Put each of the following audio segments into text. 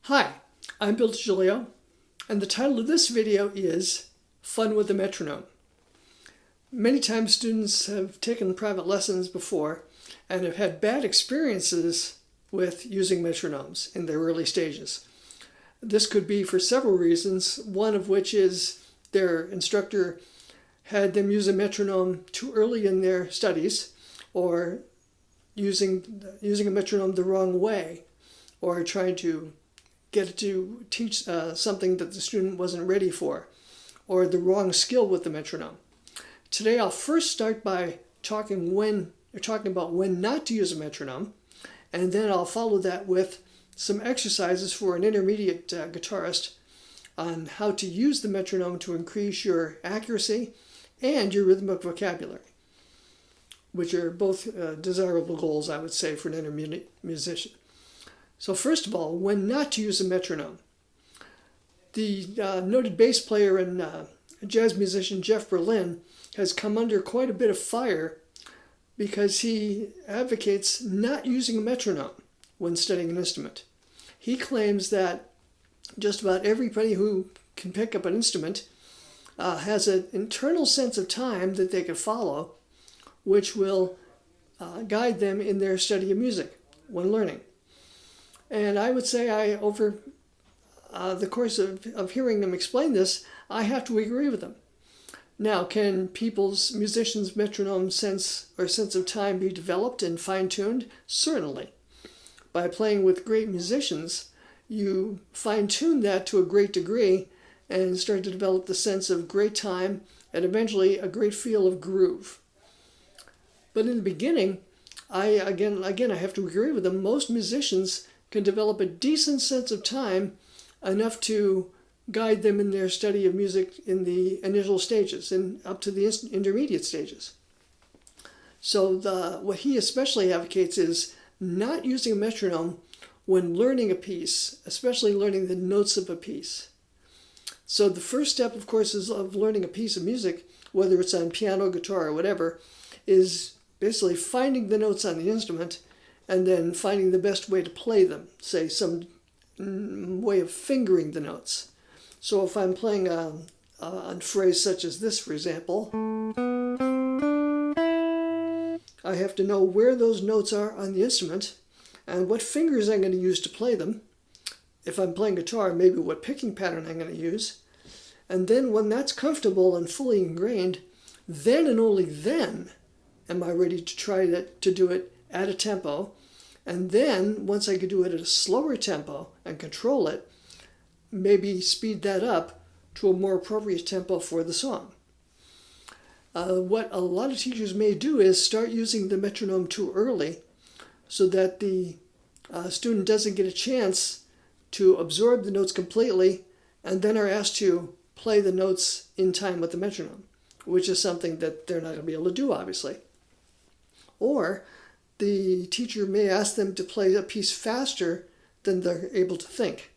Hi, I'm Bill DiGiulio, and the title of this video is Fun with a Metronome. Many times students have taken private lessons before and have had bad experiences with using metronomes in their early stages. This could be for several reasons, one of which is their instructor had them use a metronome too early in their studies, or using a metronome the wrong way, or trying to get it to teach something that the student wasn't ready for, or the wrong skill with the metronome. Today I'll first start by talking about when not to use a metronome, and then I'll follow that with some exercises for an intermediate guitarist on how to use the metronome to increase your accuracy and your rhythmic vocabulary, which are both desirable goals, I would say, for an intermediate musician. So first of all, when not to use a metronome. The noted bass player and jazz musician Jeff Berlin has come under quite a bit of fire because he advocates not using a metronome when studying an instrument. He claims that just about everybody who can pick up an instrument has an internal sense of time that they can follow, which will guide them in their study of music when learning. And I would say over the course of hearing them explain this, I have to agree with them. Now, can musicians' metronome sense of time be developed and fine-tuned? Certainly. By playing with great musicians, you fine-tune that to a great degree and start to develop the sense of great time and eventually a great feel of groove. But in the beginning, I have to agree with them. Most musicians can develop a decent sense of time, enough to guide them in their study of music in the initial stages and up to the intermediate stages. So what he especially advocates is not using a metronome when learning a piece, especially learning the notes of a piece. So the first step, of course, of learning a piece of music, whether it's on piano, guitar, or whatever, is basically finding the notes on the instrument and then finding the best way to play them, say some way of fingering the notes. So if I'm playing a phrase such as this, for example, I have to know where those notes are on the instrument and what fingers I'm going to use to play them. If I'm playing guitar, maybe what picking pattern I'm going to use. And then when that's comfortable and fully ingrained, then and only then am I ready to try to do it at a tempo. And then, once I can do it at a slower tempo and control it, maybe speed that up to a more appropriate tempo for the song. What a lot of teachers may do is start using the metronome too early so that the student doesn't get a chance to absorb the notes completely and then are asked to play the notes in time with the metronome, which is something that they're not going to be able to do, obviously. Or the teacher may ask them to play a piece faster than they're able to think.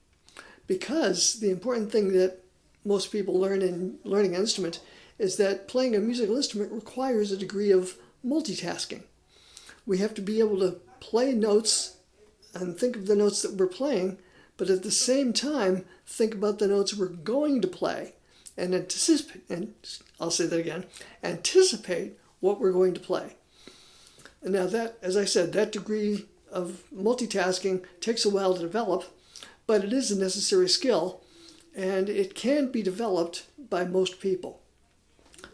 Because the important thing that most people learn in learning an instrument is that playing a musical instrument requires a degree of multitasking. We have to be able to play notes and think of the notes that we're playing, but at the same time think about the notes we're going to play and anticipate what we're going to play. And now that, as I said, that degree of multitasking takes a while to develop, but it is a necessary skill, and it can be developed by most people.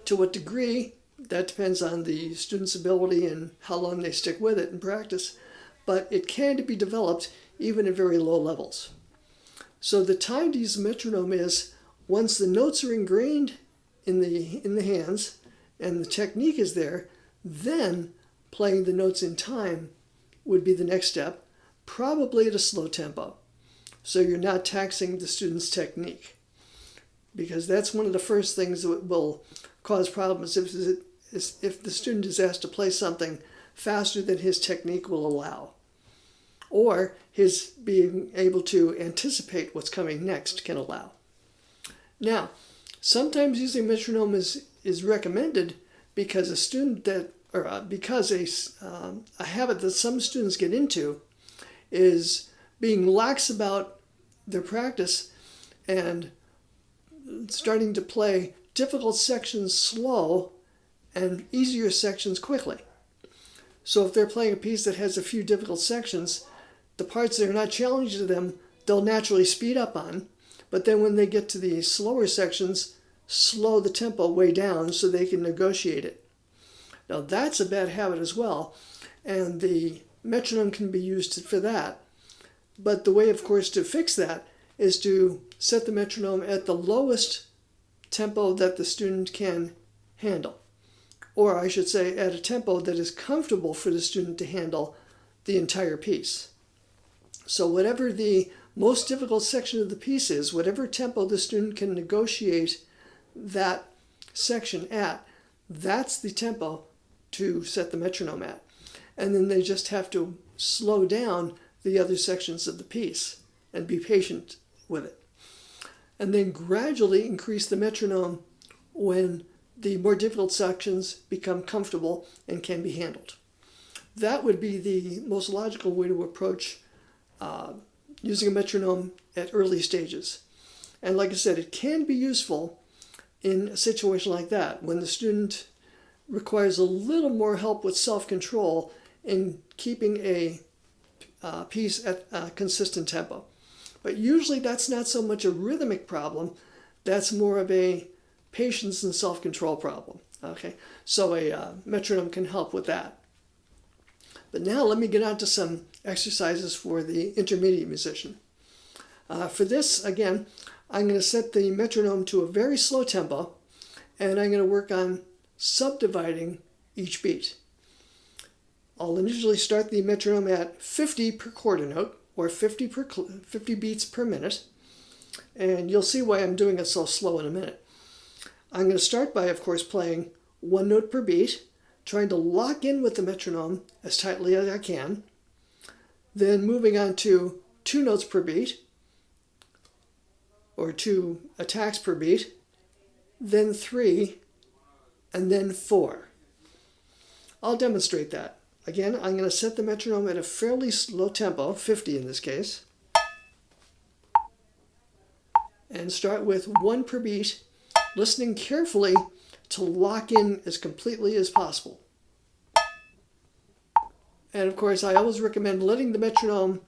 To what degree, that depends on the student's ability and how long they stick with it in practice, but it can be developed even at very low levels. So the time to use a metronome is once the notes are ingrained in the hands and the technique is there, then playing the notes in time would be the next step, probably at a slow tempo. So you're not taxing the student's technique, because that's one of the first things that will cause problems if the student is asked to play something faster than his technique will allow, or his being able to anticipate what's coming next can allow. Now, sometimes using metronome is recommended because a habit that some students get into is being lax about their practice and starting to play difficult sections slow and easier sections quickly. So if they're playing a piece that has a few difficult sections, the parts that are not challenging to them, they'll naturally speed up on. But then when they get to the slower sections, slow the tempo way down so they can negotiate it. Now that's a bad habit as well, and the metronome can be used for that. But the way, of course, to fix that is to set the metronome at the lowest tempo that the student can handle. Or I should say at a tempo that is comfortable for the student to handle the entire piece. So whatever the most difficult section of the piece is, whatever tempo the student can negotiate that section at, that's the tempo to set the metronome at. And then they just have to slow down the other sections of the piece and be patient with it. And then gradually increase the metronome when the more difficult sections become comfortable and can be handled. That would be the most logical way to approach using a metronome at early stages. And like I said, it can be useful in a situation like that, when the student requires a little more help with self-control in keeping a piece at a consistent tempo. But usually that's not so much a rhythmic problem, that's more of a patience and self-control problem. Okay, so a metronome can help with that. But now let me get on to some exercises for the intermediate musician. For this, again, I'm going to set the metronome to a very slow tempo, and I'm going to work on subdividing each beat. I'll initially start the metronome at 50 per quarter note, or 50 beats per minute, and you'll see why I'm doing it so slow in a minute. I'm going to start by, of course, playing one note per beat, trying to lock in with the metronome as tightly as I can, then moving on to 2 notes per beat, or 2 attacks per beat, then 3, and then 4. I'll demonstrate that. Again, I'm going to set the metronome at a fairly slow tempo, 50 in this case, and start with 1 per beat, listening carefully to lock in as completely as possible. And of course, I always recommend letting the metronome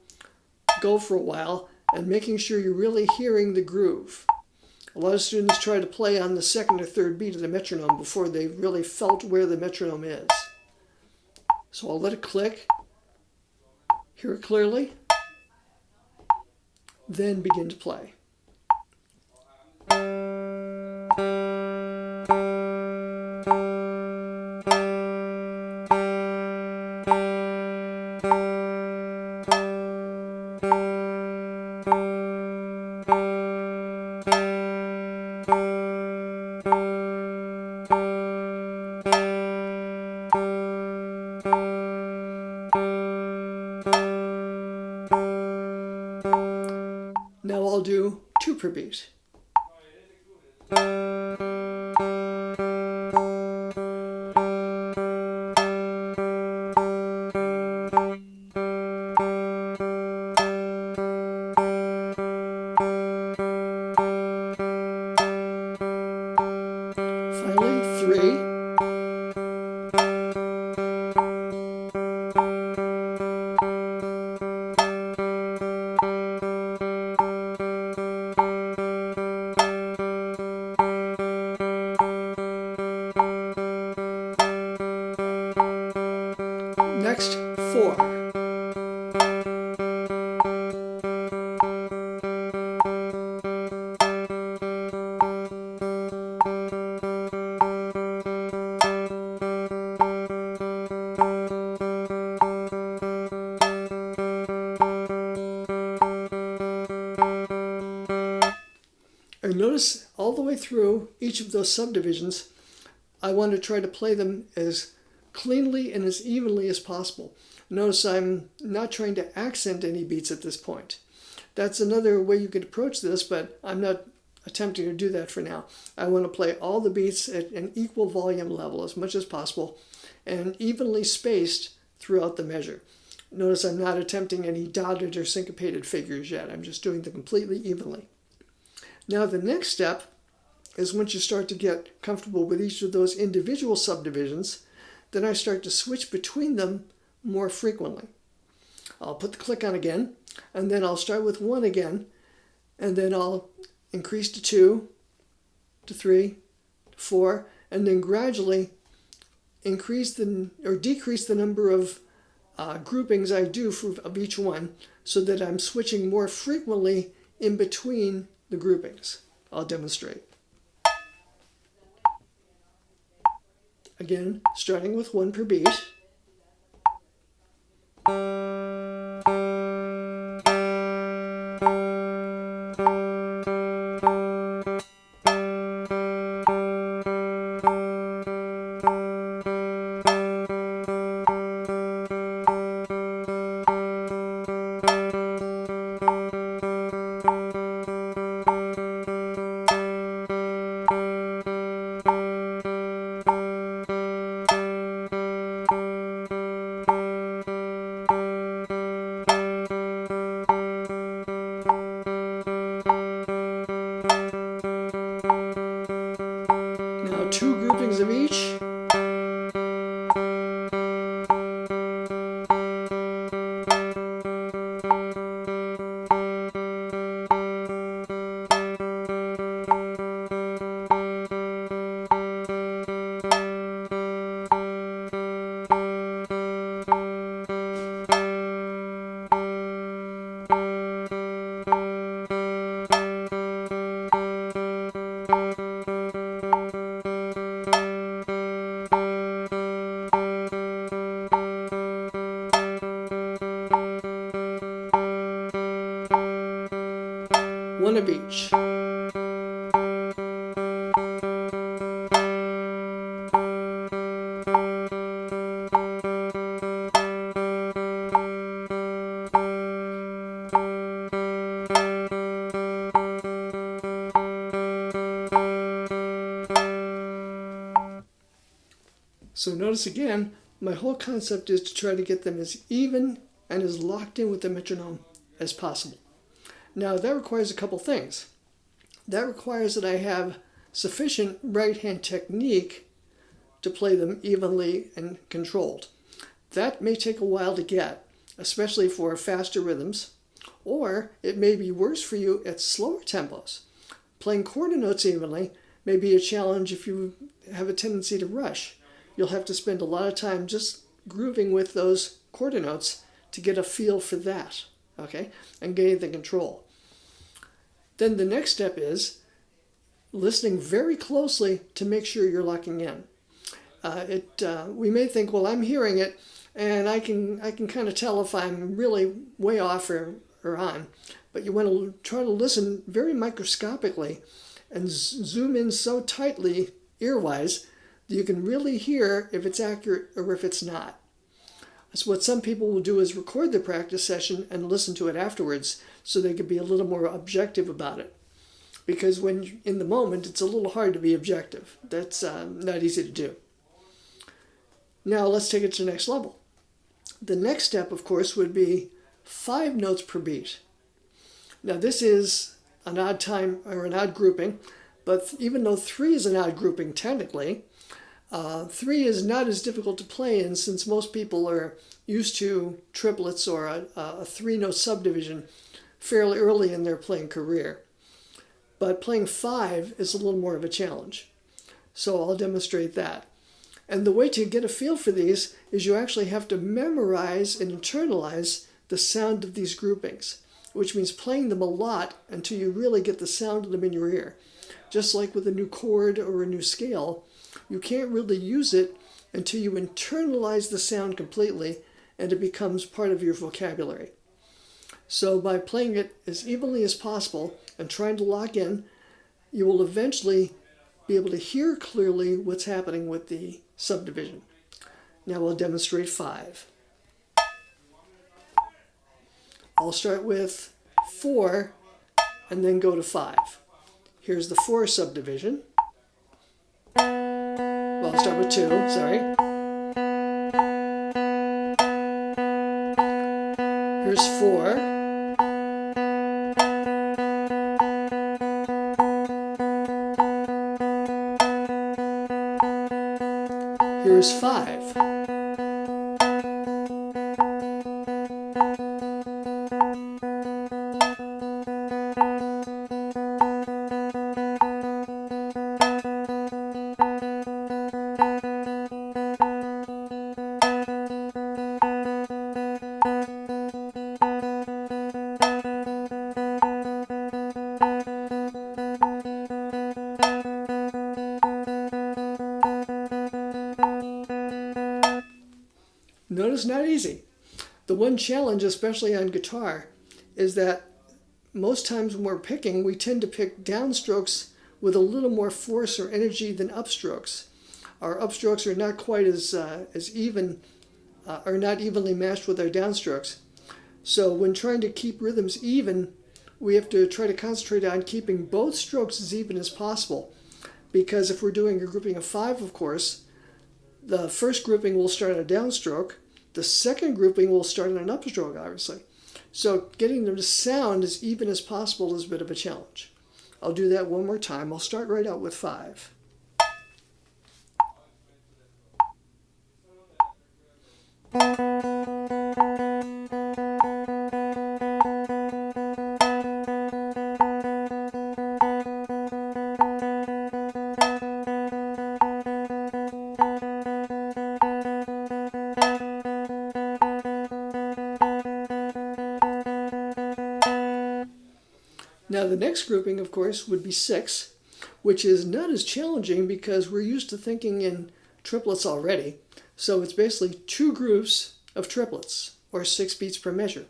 go for a while and making sure you're really hearing the groove. A lot of students try to play on the second or third beat of the metronome before they've really felt where the metronome is. So I'll let it click, hear it clearly, then begin to play. Now I'll do 2 per beat. Finally, 3. Next, 4. And notice all the way through each of those subdivisions, I want to try to play them as cleanly and as evenly as possible. Notice I'm not trying to accent any beats at this point. That's another way you could approach this, but I'm not attempting to do that for now. I want to play all the beats at an equal volume level as much as possible and evenly spaced throughout the measure. Notice I'm not attempting any dotted or syncopated figures yet. I'm just doing them completely evenly. Now the next step is once you start to get comfortable with each of those individual subdivisions, then I start to switch between them more frequently. I'll put the click on again, and then I'll start with 1 again, and then I'll increase to 2, to 3, to 4, and then gradually increase or decrease the number of groupings I do of each one, so that I'm switching more frequently in between the groupings. I'll demonstrate. Again, starting with 1 per beat. Now 2 groupings of each. One of each. So notice again, my whole concept is to try to get them as even and as locked in with the metronome as possible. Now that requires a couple things. That requires that I have sufficient right hand technique to play them evenly and controlled. That may take a while to get, especially for faster rhythms, or it may be worse for you at slower tempos. Playing quarter notes evenly may be a challenge if you have a tendency to rush. You'll have to spend a lot of time just grooving with those quarter notes to get a feel for that, okay, and gain the control. Then the next step is listening very closely to make sure you're locking in. We may think, well, I'm hearing it, and I can kind of tell if I'm really way off or on. But you want to try to listen very microscopically and zoom in so tightly, ear-wise, that you can really hear if it's accurate or if it's not. So what some people will do is record the practice session and listen to it afterwards so they can be a little more objective about it. Because when in the moment, it's a little hard to be objective. That's not easy to do. Now let's take it to the next level. The next step, of course, would be 5 notes per beat. Now this is an odd time or an odd grouping, but even though 3 is an odd grouping technically, 3 is not as difficult to play in since most people are used to triplets or a 3-note subdivision fairly early in their playing career. But playing 5 is a little more of a challenge. So I'll demonstrate that. And the way to get a feel for these is you actually have to memorize and internalize the sound of these groupings, which means playing them a lot until you really get the sound of them in your ear. Just like with a new chord or a new scale, you can't really use it until you internalize the sound completely and it becomes part of your vocabulary. So by playing it as evenly as possible and trying to lock in, you will eventually be able to hear clearly what's happening with the subdivision. Now I'll demonstrate 5. I'll start with 4 and then go to 5. Here's the 4 subdivision. Well, I'll start with 2, sorry. Here's 4. Here's 5. Notice, not easy. The one challenge, especially on guitar, is that most times when we're picking, we tend to pick downstrokes with a little more force or energy than upstrokes. Our upstrokes are not quite as even, are not evenly matched with our downstrokes. So when trying to keep rhythms even, we have to try to concentrate on keeping both strokes as even as possible. Because if we're doing a grouping of 5, of course, the first grouping will start on a downstroke. The second grouping will start on an upstroke, obviously. So getting them to sound as even as possible is a bit of a challenge. I'll do that one more time. I'll start right out with 5. Now the next grouping, of course, would be 6, which is not as challenging because we're used to thinking in triplets already. So it's basically 2 groups of triplets, or 6 beats per measure,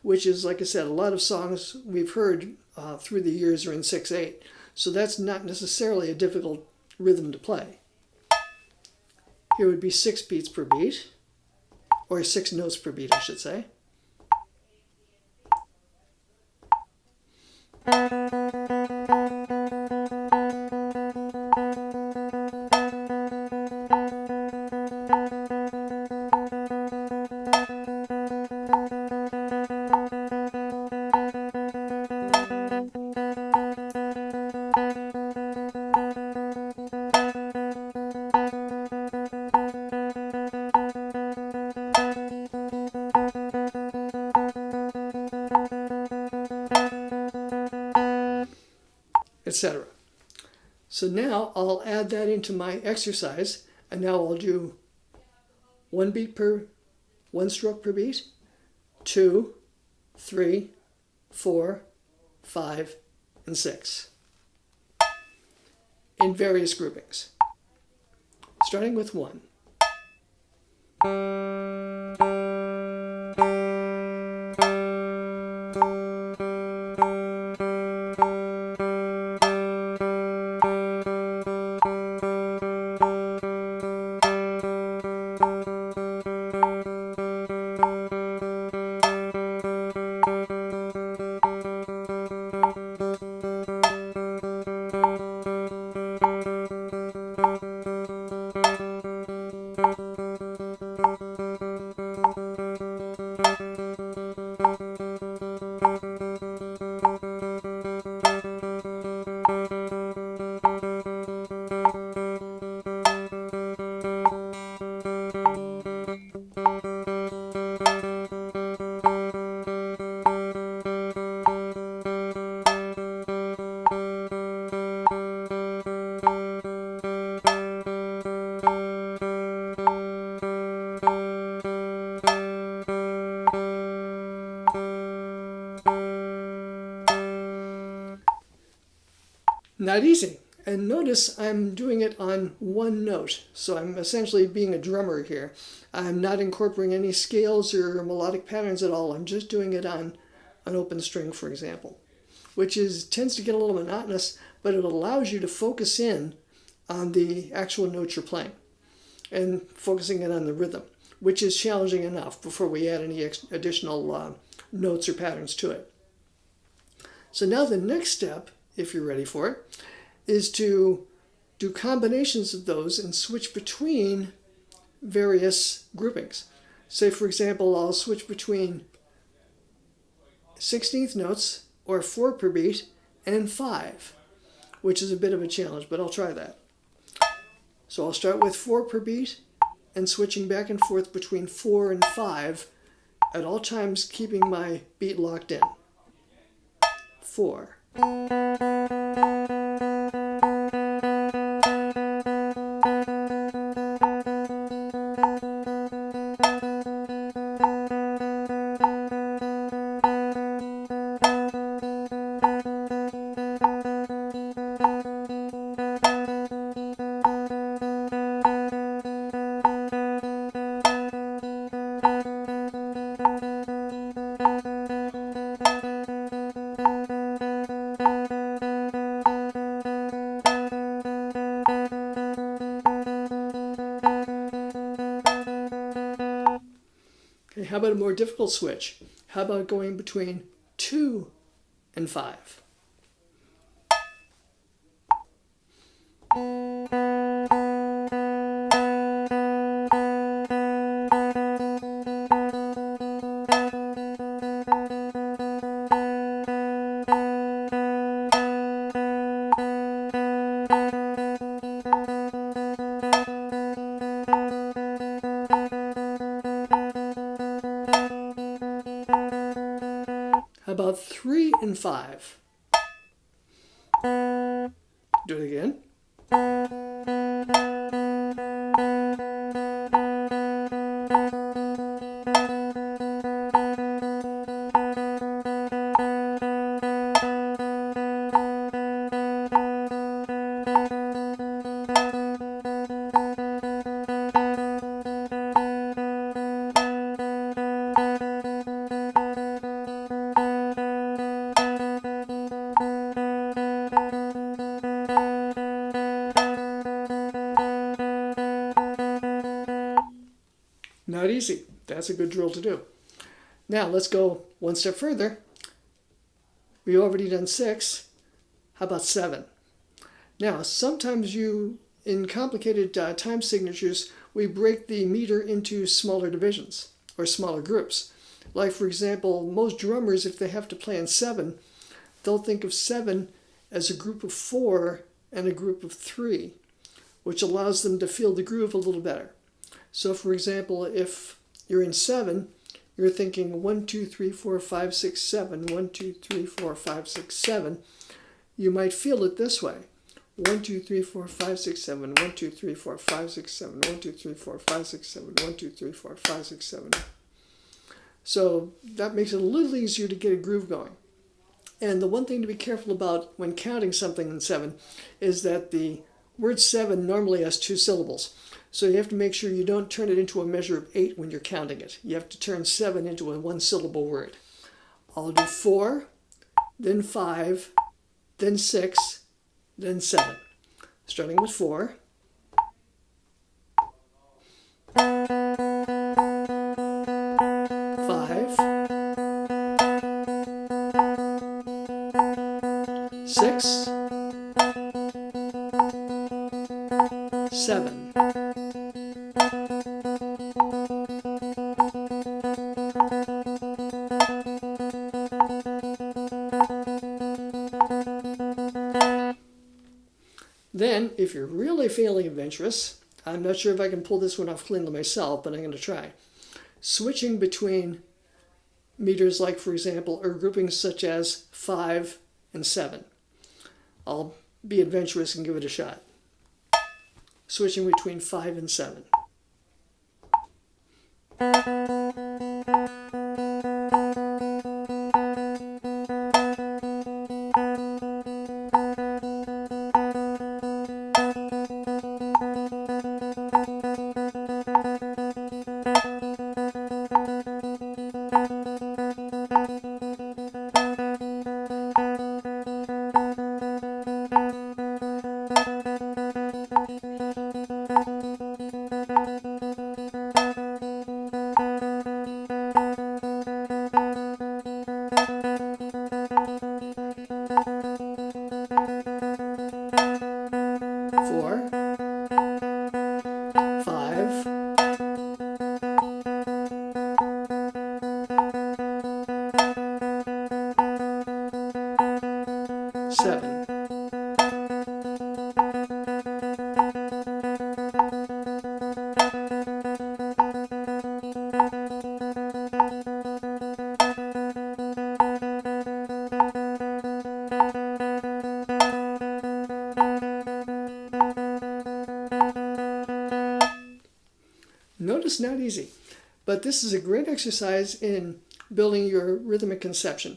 which is, like I said, a lot of songs we've heard through the years are in 6/8. So that's not necessarily a difficult rhythm to play. Here would be 6 beats per beat, or 6 notes per beat, I should say. Etc. So now I'll add that into my exercise, and now I'll do 1 stroke per beat, 2, 3, 4, 5, and 6 in various groupings. Starting with 1. Not easy. And notice I'm doing it on 1 note. So I'm essentially being a drummer here. I'm not incorporating any scales or melodic patterns at all. I'm just doing it on an open string, for example, which tends to get a little monotonous, but it allows you to focus in on the actual notes you're playing and focusing in on the rhythm, which is challenging enough before we add any additional notes or patterns to it. So now the next step, if you're ready for it, is to do combinations of those and switch between various groupings. Say, for example, I'll switch between 16th notes, or 4 per beat, and 5, which is a bit of a challenge, but I'll try that. So I'll start with 4 per beat and switching back and forth between 4 and 5, at all times keeping my beat locked in. 4. Okay, how about a more difficult switch? How about going between 2 and 5? How about 3 and 5? Do it again. Not easy. That's a good drill to do. Now let's go one step further. We've already done 6. How about 7? Now sometimes in complicated time signatures, we break the meter into smaller divisions or smaller groups. Like for example, most drummers, if they have to play in 7, they'll think of 7 as a group of 4 and a group of 3, which allows them to feel the groove a little better. So for example, if you're in 7, you're thinking 1, 2, 3, 4, 5, 6, 7, 1, 2, 3, 4, 5, 6, 7. You might feel it this way. 1, 2, 3, 4, 5, 6, 7, 1, 2, 3, 4, 5, 6, 7, 1, 2, 3, 4, 5, 6, 7, 1, 2, 3, 4, 5, 6, 7. So that makes it a little easier to get a groove going. And the one thing to be careful about when counting something in 7 is that the word 7 normally has 2 syllables. So you have to make sure you don't turn it into a measure of 8 when you're counting it. You have to turn 7 into a 1-syllable word. I'll do 4, then 5, then 6, then 7. Starting with 4. 5, 6, 7. Then, if you're really feeling adventurous, I'm not sure if I can pull this one off cleanly myself, but I'm going to try. Switching between meters like, for example, or groupings such as 5 and 7. I'll be adventurous and give it a shot. Switching between 5 and 7. 7. Notice, not easy, but this is a great exercise in building your rhythmic conception,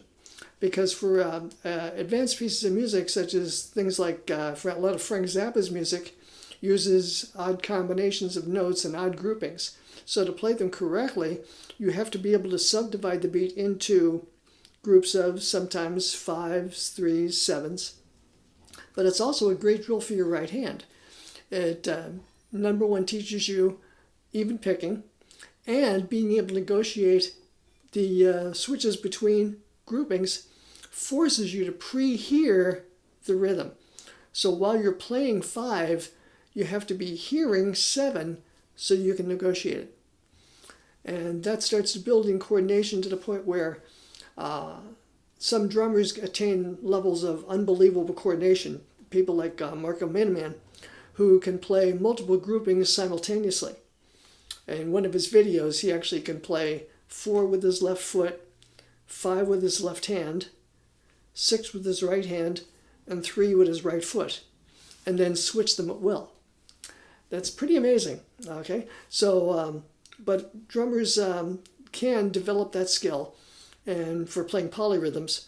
because for advanced pieces of music, such as things like for a lot of Frank Zappa's music, uses odd combinations of notes and odd groupings. So to play them correctly, you have to be able to subdivide the beat into groups of sometimes 5s, 3s, 7s. But it's also a great drill for your right hand. It, number one, teaches you even picking and being able to negotiate the switches between groupings, forces you to pre-hear the rhythm. So while you're playing 5, you have to be hearing 7 so you can negotiate it. And that starts building coordination to the point where some drummers attain levels of unbelievable coordination. People like Marco Miniman, who can play multiple groupings simultaneously. In one of his videos, he actually can play 4 with his left foot, 5 with his left hand, 6 with his right hand, and 3 with his right foot, and then switch them at will. That's pretty amazing, okay? So, but drummers can develop that skill, and for playing polyrhythms,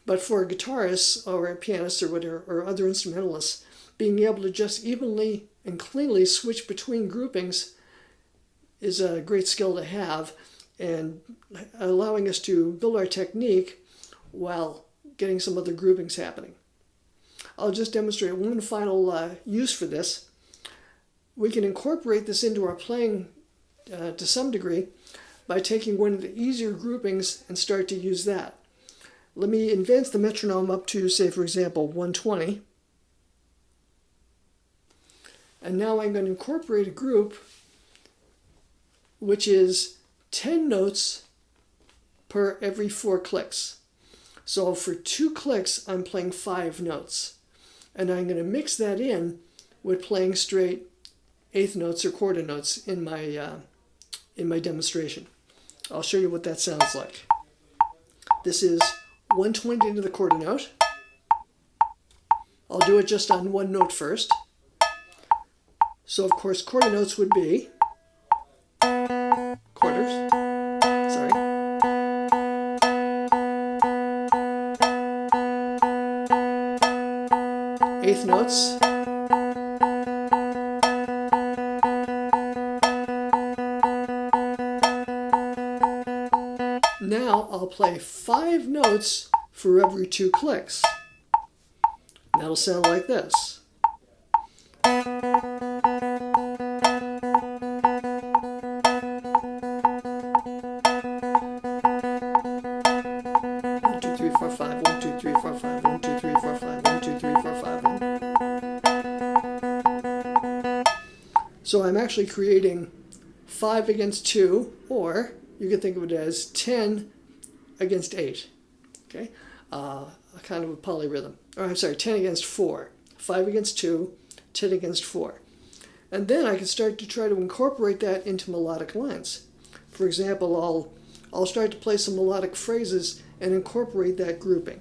but for guitarists or pianists or whatever, or other instrumentalists, being able to just evenly and cleanly switch between groupings is a great skill to have, and allowing us to build our technique while getting some other groupings happening. I'll just demonstrate one final use for this. We can incorporate this into our playing to some degree by taking one of the easier groupings and start to use that. Let me advance the metronome up to, say, for example, 120. And now I'm going to incorporate a group which is 10 notes per every 4 clicks. So for 2 clicks, I'm playing 5 notes. And I'm going to mix that in with playing straight eighth notes or quarter notes in my demonstration. I'll show you what that sounds like. This is 120 into the quarter note. I'll do it just on one note first. So of course quarter notes would be quarters, sorry. Eighth notes. Now I'll play 5 notes for every 2 clicks. That'll sound like this. So I'm actually creating 5 against 2, or you can think of it as 10 against 8. Okay, a kind of a polyrhythm. Or I'm sorry, 10 against 4. 5 against 2, 10 against 4. And then I can start to try to incorporate that into melodic lines. For example, I'll start to play some melodic phrases and incorporate that grouping.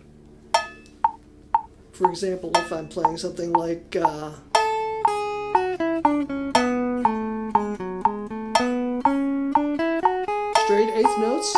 For example, if I'm playing something like straight eighth notes,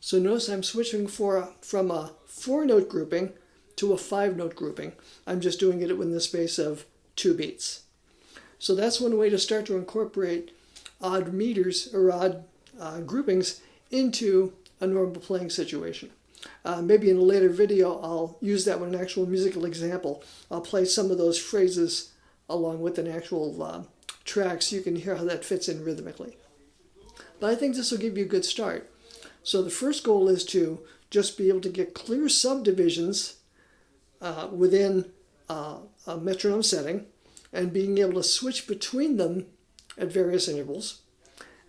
so notice I'm switching from a 4-note grouping to a 5-note grouping. I'm just doing it within the space of 2 beats. So that's one way to start to incorporate odd meters or odd groupings into a normal playing situation. Maybe in a later video I'll use that with an actual musical example. I'll play some of those phrases along with an actual track so you can hear how that fits in rhythmically. But I think this will give you a good start. So the first goal is to just be able to get clear subdivisions within a metronome setting and being able to switch between them at various intervals.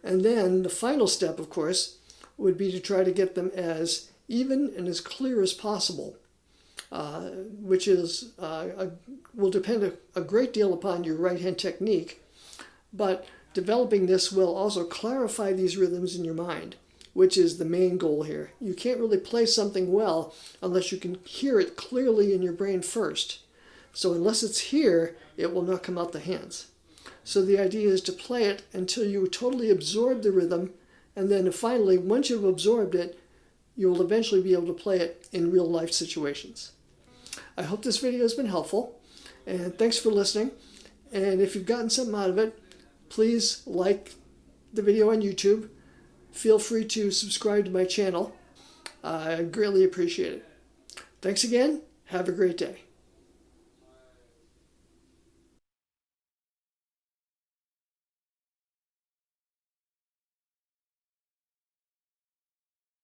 And then the final step, of course, would be to try to get them as even and as clear as possible, which is will depend a great deal upon your right hand technique, but developing this will also clarify these rhythms in your mind, which is the main goal here. You can't really play something well unless you can hear it clearly in your brain first. So unless it's here, it will not come out the hands. So the idea is to play it until you totally absorb the rhythm, and then finally, once you've absorbed it, you'll eventually be able to play it in real life situations. I hope this video has been helpful, and thanks for listening. And if you've gotten something out of it, please like the video on YouTube. Feel free to subscribe to my channel. I greatly appreciate it. Thanks again. Have a great day.